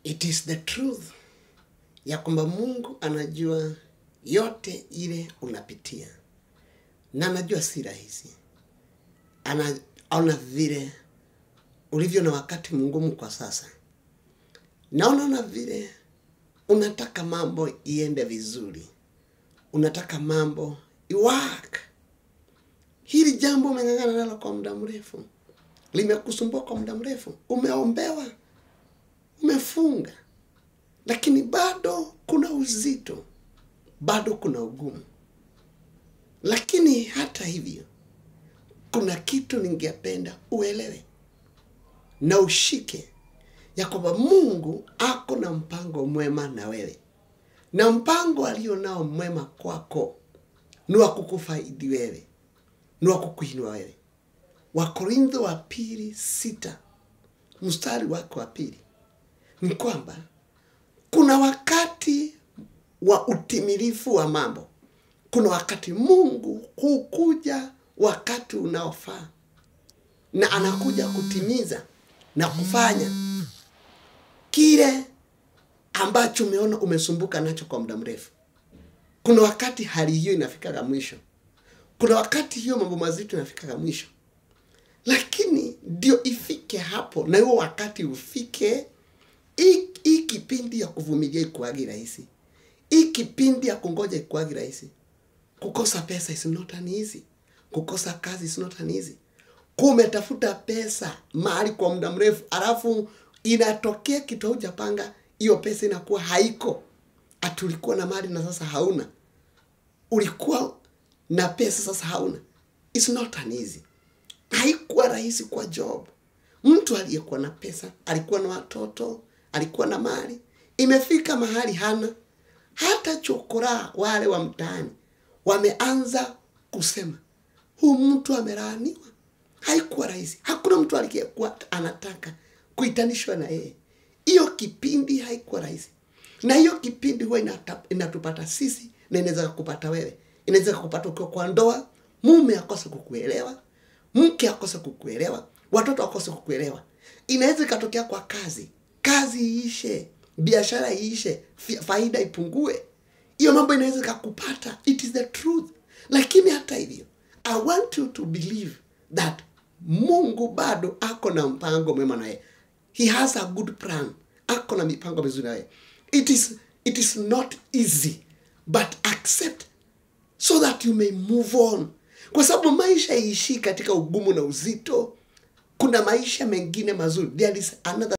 It is the truth ya kwamba Mungu anajua yote ile unapitia. Na anajua si rahisi. Anaona vile ulivyo na wakati mgumu kwa sasa. Naona vile unataka mambo iende vizuri. Unataka mambo iwork. Hili jambo umeng'ang'ana nalo kwa muda mrefu. Limekusumbua kwa muda mrefu. Umeombewa. Umefunga. Lakini bado kuna uzito. Bado kuna ugumu. Lakini hata hivyo, kuna kitu ningependa uelewe na ushike ya kwamba Mungu ako na mpango mwema na wewe. Na mpango alio nao mwema kwako ni wa kukufaidi wewe. Ni wa kukuinua wewe. Wakorintho wa pili 6 mstari wake wa 2 ni kwamba kuna wakati wa utimilifu wa mambo. Kuna wakati Mungu hukuja wakati unaofaa. Na anakuja kutimiza na kufanya kile ambacho umeona umesumbuka nacho kwa muda mrefu. Kuna wakati hali hiyo inafika mwisho. Kuna wakati hiyo mambo mazito yanafika mwisho. Lakini ndio ifike hapo na huo wakati ufike, hii kipindi ya kuvumilia ikuagi rahisi. Hii kipindi ya kungoja ikuagi rahisi. Kukosa pesa is not an easy. Kukosa kazi is not an easy. Kumetafuta pesa mahali kwa muda mrefu, alafu inatokea kitu hujapanga, hiyo pesa inakuwa haiko. Ulikuwa na mali na sasa hauna. Ulikuwa na pesa sasa hauna. It's not an easy. Haikuwa rahisi kwa Job. Mtu aliyekuwa na pesa, alikuwa na watoto, alikuwa na mali, imefika mahali hana. Hata chokora wale wa mtaani wameanza kusema, huyu mtu amelaaniwa. Haikuwa rahisi. Hakuna mtu aliyekuwa anataka kuitanishwa na yeye. Hiyo kipindi haikuwa rahisi. Na hiyo kipindi huwa inatupata sisi na inaweza kupata wewe. Inaweza kupata ukiwa kwa ndoa, mume akose kukuelewa, mke akose kukuelewa, watoto akose kukuelewa. Inaweza ikatokea kwa kazi. Kazi iishe, biashara iishe, faida ipungue. Hiyo mambo inaweza kukupata. It is the truth. Lakini hata hivyo, I want you to believe that Mungu bado ako na mpango mwema na yeye. He has a good plan. Ako na mipango mizuri na yeye. It is not easy, but accept so that you may move on. Kwa sababu maisha iishi katika ugumu na uzito, kuna maisha mengine mazuri. There is another